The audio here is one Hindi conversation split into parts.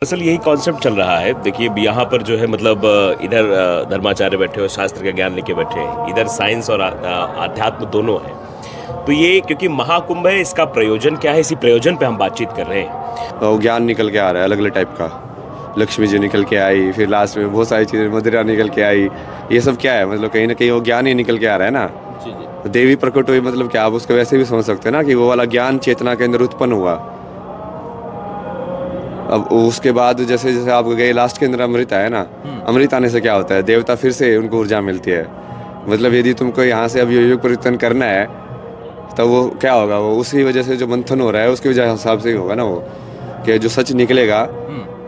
असल यही कॉन्सेप्ट चल रहा है। देखिए यहाँ पर जो है मतलब इधर धर्माचार्य बैठे हो, शास्त्र का ज्ञान लेके बैठे हैं, इधर साइंस और आध्यात्म दोनों है। तो ये क्योंकि महाकुंभ है, इसका प्रयोजन क्या है, इसी प्रयोजन पे हम बातचीत कर रहे हैं। वो ज्ञान निकल के आ रहा है अलग अलग टाइप का। लक्ष्मी जी निकल के आई, फिर लास्ट में बहुत सारी चीज़ें, मदिरा निकल के आई। ये सब क्या है, मतलब कहीं ना कहीं वो ज्ञान ही निकल के आ रहा है ना। जी जी। तो देवी प्रकट हुई, मतलब क्या, आप उसको वैसे भी समझ सकते हैं ना कि वो वाला ज्ञान चेतना के अंदर उत्पन्न हुआ। अब उसके बाद जैसे जैसे आप गए लास्ट के अंदर अमृत आया ना, अमृत आने से क्या होता है, देवता फिर से उनको ऊर्जा मिलती है। मतलब यदि तुमको यहाँ से अब युग परिवर्तन करना है तो वो क्या होगा, वो उसी वजह से जो मंथन हो रहा है उसकी वजह हिसाब से ही होगा ना। वो कि जो सच निकलेगा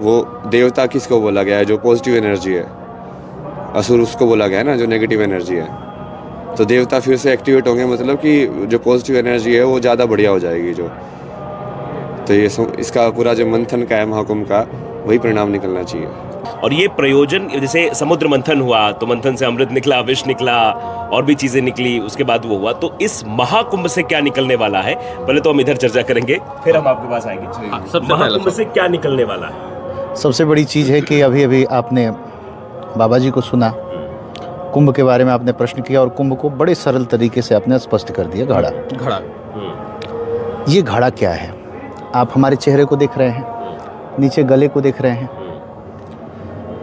वो देवता किसको बोला गया है, जो पॉजिटिव एनर्जी है। असुर उसको बोला गया है ना, जो नेगेटिव एनर्जी है। तो देवता फिर से एक्टिवेट होंगे, मतलब कि जो पॉजिटिव एनर्जी है वो ज़्यादा बढ़िया हो जाएगी जो। तो ये इसका पूरा जो मंथन का है महाकुंभ का, वही परिणाम निकलना चाहिए। और ये प्रयोजन, जैसे समुद्र मंथन हुआ तो मंथन से अमृत निकला, विष निकला, और भी चीजें निकली, उसके बाद वो हुआ। तो इस महाकुंभ से क्या निकलने वाला है, पहले तो हम इधर चर्चा करेंगे, फिर हम आपके पास आएंगे। महाकुंभ से क्या निकलने वाला है? सबसे बड़ी चीज़ है कि अभी अभी आपने बाबा जी को सुना, कुंभ के बारे में आपने प्रश्न किया और कुंभ को बड़े सरल तरीके से आपने स्पष्ट कर दिया। घड़ा ये घड़ा क्या है? आप हमारे चेहरे को देख रहे हैं, नीचे गले को देख रहे हैं,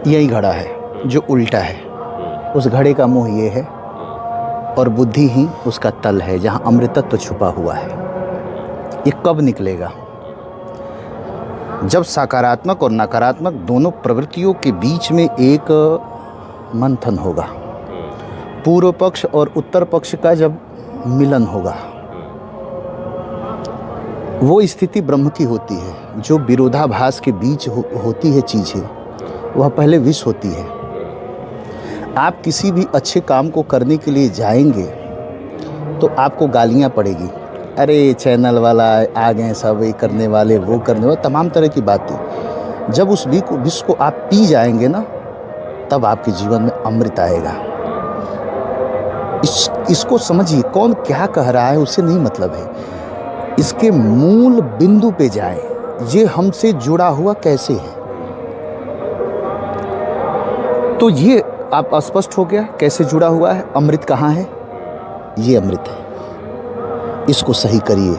यही घड़ा है जो उल्टा है। उस घड़े का मुंह ये है और बुद्धि ही उसका तल है, जहाँ अमृतत्व छुपा हुआ है। ये कब निकलेगा? जब सकारात्मक और नकारात्मक दोनों प्रवृत्तियों के बीच में एक मंथन होगा, पूर्व पक्ष और उत्तर पक्ष का जब मिलन होगा, वो स्थिति ब्रह्म की होती है। जो विरोधाभास के बीच होती है चीज़ें, वह पहले विष होती है। आप किसी भी अच्छे काम को करने के लिए जाएंगे तो आपको गालियाँ पड़ेगी, अरे चैनल वाला आ गए, सब ये करने वाले, वो करने वाले, तमाम तरह की बातें। जब उस विष को आप पी जाएंगे ना, तब आपके जीवन में अमृत आएगा। इसको समझिए, कौन क्या कह रहा है उससे नहीं मतलब है, इसके मूल बिंदु पे जाए। ये हमसे जुड़ा हुआ कैसे है, तो ये आप स्पष्ट हो गया कैसे जुड़ा हुआ है। अमृत कहाँ है? ये अमृत है, इसको सही करिए,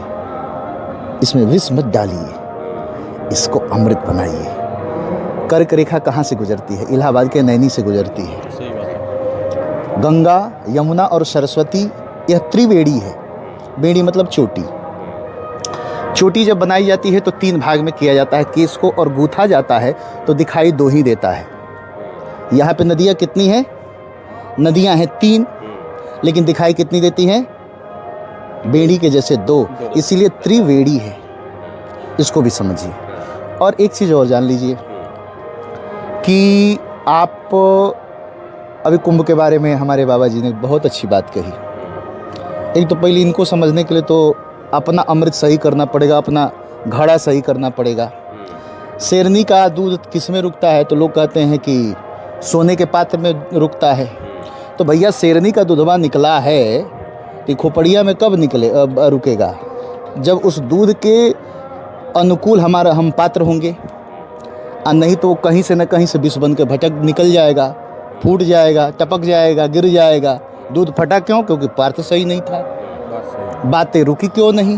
इसमें विष मत डालिए, इसको अमृत बनाइए। कर्क रेखा कहाँ से गुजरती है? इलाहाबाद के नैनी से गुजरती है। गंगा, यमुना और सरस्वती, यह त्रिवेणी है। बेड़ी मतलब चोटी। चोटी जब बनाई जाती है तो 3 भाग में किया जाता है केस को, और गूथा जाता है तो दिखाई 2 ही देता है। यहाँ पे नदियाँ कितनी हैं? नदियाँ हैं 3, लेकिन दिखाई कितनी देती हैं? बेड़ी के जैसे 2, इसीलिए त्रिवेणी है। इसको भी समझिए। और एक चीज़ और जान लीजिए कि आप अभी कुंभ के बारे में हमारे बाबा जी ने बहुत अच्छी बात कही। एक तो पहले इनको समझने के लिए तो अपना अमृत सही करना पड़ेगा, अपना घड़ा सही करना पड़ेगा। शेरनी का दूध किस में रुकता है? तो लोग कहते हैं कि सोने के पात्र में रुकता है। तो भैया शेरनी का दूधवा निकला है कि खोपड़िया में कब रुकेगा? जब उस दूध के अनुकूल हम पात्र होंगे, और नहीं तो कहीं से न कहीं से विष बन के भटक निकल जाएगा, फूट जाएगा, टपक जाएगा, गिर जाएगा। दूध फटा क्यों? क्योंकि पात्र सही नहीं था। बातें रुकी क्यों नहीं?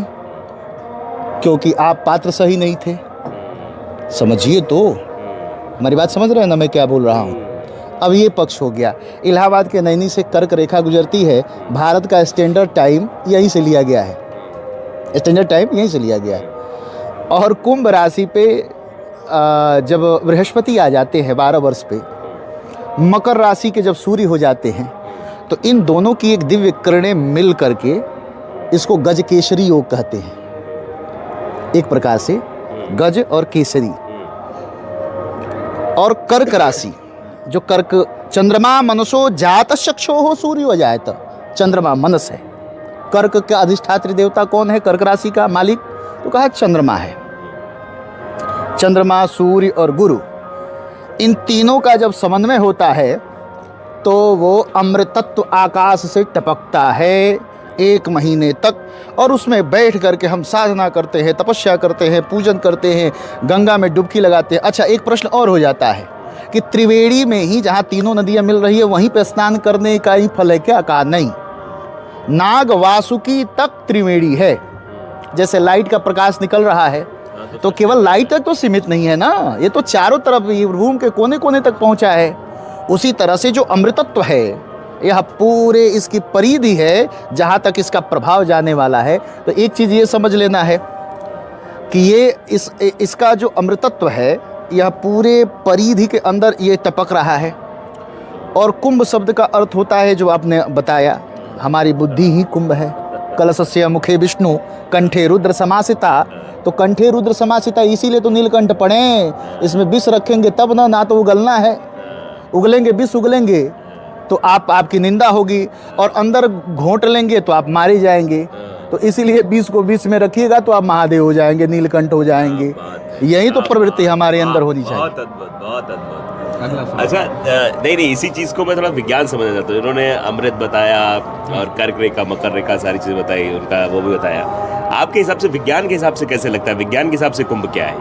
क्योंकि आप पात्र सही नहीं थे। समझिए तो, हमारी बात समझ रहे हैं ना मैं क्या बोल रहा हूँ? अब ये पक्ष हो गया। इलाहाबाद के नैनी से कर्क रेखा गुजरती है। भारत का स्टैंडर्ड टाइम यहीं से लिया गया है, स्टैंडर्ड टाइम यहीं से लिया गया है। और कुंभ राशि पे जब बृहस्पति आ जाते हैं 12 वर्ष पे, मकर राशि के जब सूर्य हो जाते हैं, तो इन दोनों की एक दिव्य किरणें मिल करके इसको गज केसरी योग कहते हैं। एक प्रकार से गज और केसरी। और कर्क राशि, जो कर्क, चंद्रमा मनसो जात चक्षो हो सूर्य हो जाए, तो चंद्रमा मनस है। कर्क का अधिष्ठात्री देवता कौन है? कर्क राशि का मालिक तो कहा चंद्रमा है। चंद्रमा, सूर्य और गुरु, इन तीनों का जब समन्वय होता है तो वो अमृतत्व आकाश से टपकता है 1 महीने तक, और उसमें बैठ करके हम साधना करते हैं, तपस्या करते हैं, पूजन करते हैं, गंगा में डुबकी लगाते हैं। अच्छा, एक प्रश्न और हो जाता है कि त्रिवेणी में ही जहाँ तीनों नदियाँ मिल रही है वहीं पे स्नान करने का ही फल है क्या? कहा नहीं, नाग वासुकी तक त्रिवेणी है। जैसे लाइट का प्रकाश निकल रहा है तो केवल लाइट तक तो सीमित नहीं है ना, ये तो चारों तरफ रूम के कोने कोने तक पहुंचा है। उसी तरह से जो अमृतत्व है यह पूरे इसकी परिधि है जहाँ तक इसका प्रभाव जाने वाला है। तो एक चीज़ ये समझ लेना है कि ये इसका जो अमृतत्व है यह पूरे परिधि के अंदर ये टपक रहा है। और कुंभ शब्द का अर्थ होता है जो आपने बताया, हमारी बुद्धि ही कुंभ है। कलशस्य मुखे विष्णु कंठे रुद्र समासिता, तो कंठे रुद्र समासिता इसीलिए तो नीलकंठ पढ़े। इसमें विष रखेंगे तब ना तो उगलना है, उगलेंगे विष उगलेंगे तो आपकी निंदा होगी, और अंदर घोंट लेंगे तो आप मारे जाएंगे। तो इसीलिए विष को विष में रखिएगा तो आप महादेव हो जाएंगे, नीलकंठ हो जाएंगे। यही तो प्रवृत्ति हमारे अंदर होनी चाहिए। बहुत अद्भुत, बहुत अद्भुत। अच्छा, नहीं, इसी चीज को मैं थोड़ा विज्ञान समझना चाहता हूँ। इन्होंने अमृत बताया और कर्क रेखा, मकर रेखा, सारी चीजें बताई, उनका वो भी बताया। आपके हिसाब से, विज्ञान के हिसाब से कैसे लगता है? विज्ञान के हिसाब से कुंभ क्या है?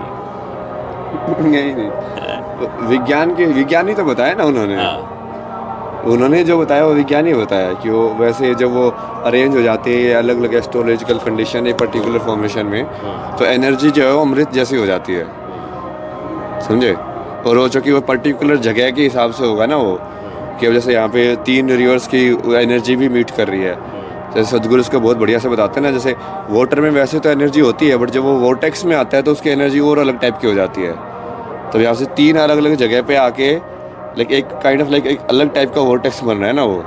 नहीं, विज्ञानी तो बताया ना उन्होंने जो बताया वो विज्ञानी बताया कि वो वैसे जब वो अरेंज हो जाते हैं अलग अलग एस्ट्रोलॉजिकल कंडीशन एक पर्टिकुलर फॉर्मेशन में, तो एनर्जी जो है वो अमृत जैसी हो जाती है, समझे। और वो चूँकि वो पर्टिकुलर जगह के हिसाब से होगा ना, वो कि अब जैसे यहाँ पे 3 रिवर्स की एनर्जी भी मीट कर रही है। जैसे सदगुरु उसको बहुत बढ़िया से बताते हैं ना, जैसे वाटर में वैसे तो एनर्जी होती है, बट जब वो वोर्टेक्स में आता है तो उसकी एनर्जी और अलग टाइप की हो जाती है। तो यहाँ से 3 अलग अलग जगह पे आके एक काइंड ऑफ एक अलग टाइप का वोर्टेक्स बन रहा है ना वो,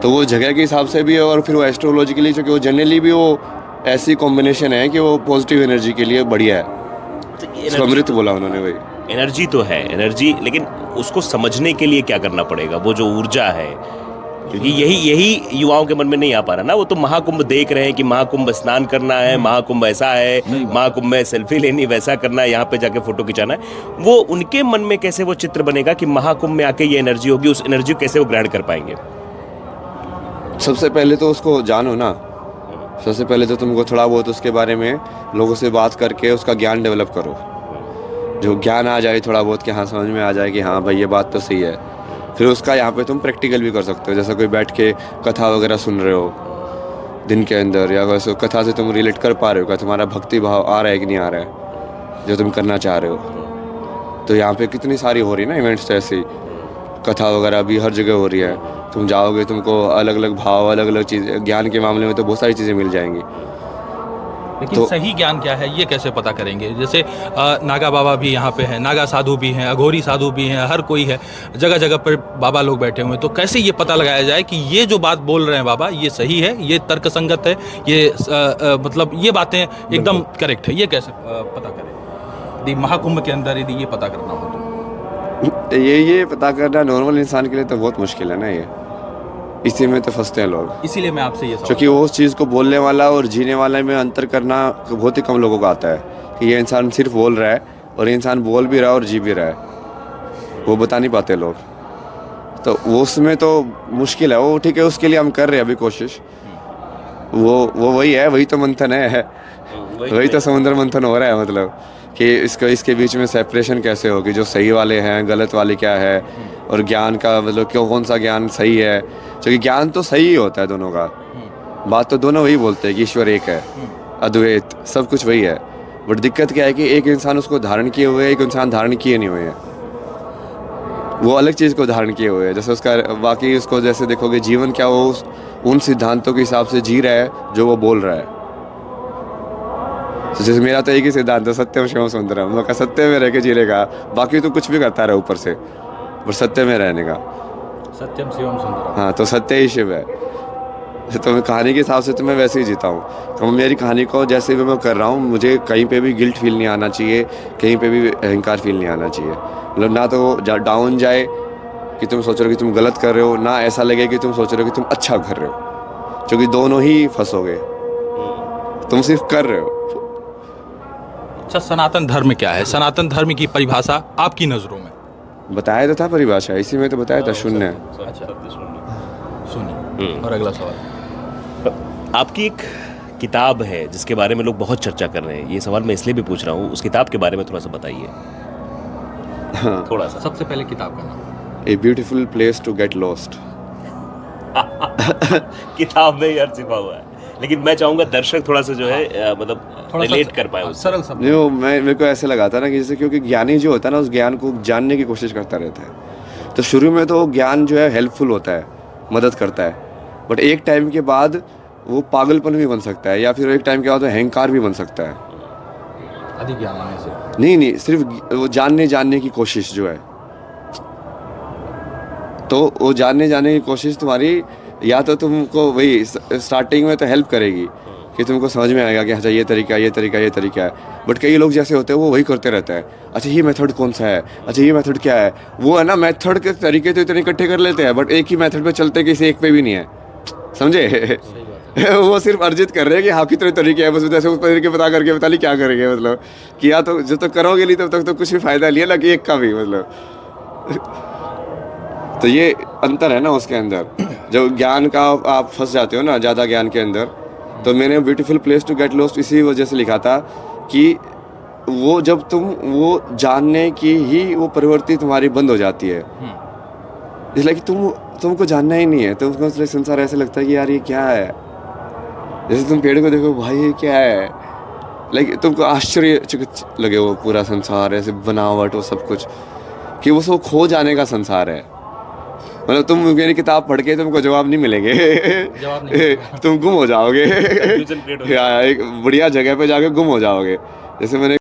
तो वो जगह के हिसाब से भी है। और फिर वो एस्ट्रोलॉजिकली चूँकि वो जनरली भी वो ऐसी कॉम्बिनेशन है कि वो पॉजिटिव एनर्जी के लिए बढ़िया है। अमृत बोला उन्होंने, वही एनर्जी तो है एनर्जी, लेकिन उसको समझने के लिए क्या करना पड़ेगा? वो जो ऊर्जा है, क्योंकि यही युवाओं के मन में नहीं आ पा रहा ना। वो तो महाकुंभ देख रहे हैं कि महाकुंभ स्नान करना है, महाकुंभ ऐसा है, महाकुंभ में सेल्फी लेनी, वैसा करना है, यहाँ पे जाके फोटो खिंचाना है। वो उनके मन में कैसे वो चित्र बनेगा कि महाकुंभ में आके ये एनर्जी होगी, उस एनर्जी को कैसे वो ग्रहण कर पाएंगे? सबसे पहले तो उसको जानो ना, सबसे पहले तो तुमको थोड़ा बहुत उसके बारे में लोगों से बात करके उसका ज्ञान डेवलप करो। जो ज्ञान आ जाए थोड़ा बहुत कि हाँ समझ में आ जाए कि हाँ भाई ये बात तो सही है, फिर उसका यहाँ पे तुम प्रैक्टिकल भी कर सकते हो। जैसे कोई बैठ के कथा वगैरह सुन रहे हो दिन के अंदर, या वैसे कथा से तुम रिलेट कर पा रहे हो, क्या तुम्हारा भक्ति भाव आ रहा है कि नहीं आ रहा है जो तुम करना चाह रहे हो। तो यहाँ पे कितनी सारी हो रही है ना इवेंट्स, ऐसी कथा वगैरह भी हर जगह हो रही है। तुम जाओगे तुमको अलग अलग भाव, अलग अलग चीज़, ज्ञान के मामले में तो बहुत सारी चीज़ें मिल जाएंगी। लेकिन तो सही ज्ञान क्या है ये कैसे पता करेंगे? जैसे नागा बाबा भी यहाँ पे हैं, नागा साधु भी हैं, अघोरी साधु भी हैं, हर कोई है, जगह जगह पर बाबा लोग बैठे हुए हैं। तो कैसे ये पता लगाया जाए कि ये जो बात बोल रहे हैं बाबा ये सही है, ये तर्कसंगत है, ये मतलब ये बातें एकदम करेक्ट है? ये कैसे पता करें? यदि महाकुंभ के अंदर यदि ये पता करना हो तो ये पता करना नॉर्मल इंसान के लिए तो बहुत मुश्किल है ना, ये इसी में तो फंसते हैं लोग। इसीलिए मैं आपसे ये क्योंकि वो उस चीज़ को बोलने वाला और जीने वाले में अंतर करना बहुत ही कम लोगों को आता है कि ये इंसान सिर्फ बोल रहा है और ये इंसान बोल भी रहा है और जी भी रहा है, वो बता नहीं पाते लोग। तो वो उसमें तो मुश्किल है। वो ठीक है, उसके लिए हम कर रहे हैं अभी कोशिश। वो वही है, वही तो मंथन है, वही तो समुद्र मंथन हो रहा है। मतलब कि इसके बीच में सेपरेशन कैसे होगी, जो सही वाले हैं गलत वाले क्या है, और ज्ञान का मतलब क्यों, कौन सा ज्ञान सही है। क्योंकि ज्ञान तो सही ही होता है दोनों का, बात तो दोनों वही बोलते हैं कि ईश्वर एक है, अद्वैत, सब कुछ वही है। बट दिक्कत क्या है कि एक इंसान उसको धारण किए हुए है, एक इंसान धारण किए नहीं हुए हैं। वो अलग चीज़ को धारण किए हुए हैं। जैसे उसका बाकी उसको जैसे देखोगे जीवन क्या, वो उन सिद्धांतों के हिसाब से जी रहा है जो वो बोल रहा है। तो जैसे मेरा तो एक ही सिद्धांत है, सत्यम शिवम सुंदरम। मैं सत्य में रह के जीने का, बाकी तो कुछ भी करता रहे ऊपर से, पर सत्य में रहने का। सत्यम शिवम सुंदरम, हाँ, तो सत्य ही शिव है। तो मैं कहानी के हिसाब से तो मैं वैसे ही जीता हूँ। तो मेरी कहानी को जैसे भी मैं कर रहा हूँ, मुझे कहीं पे भी गिल्ट फील नहीं आना चाहिए, कहीं पे भी अहंकार फील नहीं आना चाहिए। मतलब ना तो डाउन जाए कि तुम सोच रहे हो कि तुम गलत कर रहे हो, ना ऐसा लगे कि तुम सोच रहे हो कि तुम अच्छा कर रहे हो, क्योंकि दोनों ही फंसोगे, तुम सिर्फ कर रहे हो। अच्छा, सनातन धर्म क्या है? सनातन धर्म की परिभाषा आपकी नज़रों में? बताया तो था परिभाषा, इसी में तो बताया था, शून्य। अच्छा, सुनिए और अगला सवाल। आपकी एक किताब है जिसके बारे में लोग बहुत चर्चा कर रहे हैं, ये सवाल मैं इसलिए भी पूछ रहा हूँ, उस किताब के बारे में थोड़ा सा बताइए। हाँ, थोड़ा सा। सबसे पहले किताब का नाम। A beautiful place to get lost. किताब में यार छिपा हुआ है, लेकिन मैं चाहूंगा दर्शक थोड़ा सा जो है मतलब थोड़ा सा रिलेट कर पाए उससे। सरल शब्द। नहीं वो मेरे को ऐसे लगा था ना कि जैसे क्योंकि ज्ञानी जो होता है ना उस ज्ञान को जानने की कोशिश करता रहता है, तो शुरू में तो ज्ञान जो है हेल्पफुल होता है, मदद करता है, बट एक टाइम के बाद वो पागलपन भी बन सकता है, या फिर एक टाइम के बाद वो अहंकार भी बन सकता है। अधिक ज्ञान आने से। नहीं, सिर्फ वो जानने की कोशिश जो है, तो वो जानने की कोशिश तुम्हारी या तो तुमको वही स्टार्टिंग में तो हेल्प करेगी कि तुमको समझ में आएगा कि अच्छा ये तरीका है, बट कई लोग जैसे होते हैं वो वही करते रहते हैं, अच्छा ये मेथड कौन सा है, अच्छा ये मेथड क्या है, वो है ना मेथड के तरीके तो इतने इकट्ठे कर लेते हैं, बट एक ही मेथड पे चलते किसी एक पे भी नहीं है, समझे। वो सिर्फ अर्जित कर रहे हैं कि हाँ कितने तरीके हैं, बस जैसे उस तरीके बता करके बता ली क्या करेंगे, मतलब कि या तो जब तक करोगे नहीं तब तक तो कुछ भी फायदा नहीं है ना कि एक का भी, मतलब तो ये अंतर है ना उसके अंदर। जब ज्ञान का आप फंस जाते हो ना ज़्यादा ज्ञान के अंदर, तो मैंने beautiful place to get lost इसी वजह से लिखा था कि वो जब तुम वो जानने की ही वो प्रवृत्ति तुम्हारी बंद हो जाती है, इसलिए कि तुमको जानना ही नहीं है, तो उसको संसार ऐसे लगता है कि यार ये क्या है, जैसे तुम पेड़ को देखो भाई ये क्या है, लाइक तुमको आश्चर्यचकित लगे वो पूरा संसार ऐसे बनावट वो सब कुछ, कि वो सब खो जाने का संसार है। मतलब तुम मेरी किताब पढ़ के तुमको जवाब नहीं मिलेंगे, जवाब नहीं तुम गुम हो जाओगे Confusion create हो या एक बढ़िया जगह पे जाके गुम हो जाओगे। जैसे मैंने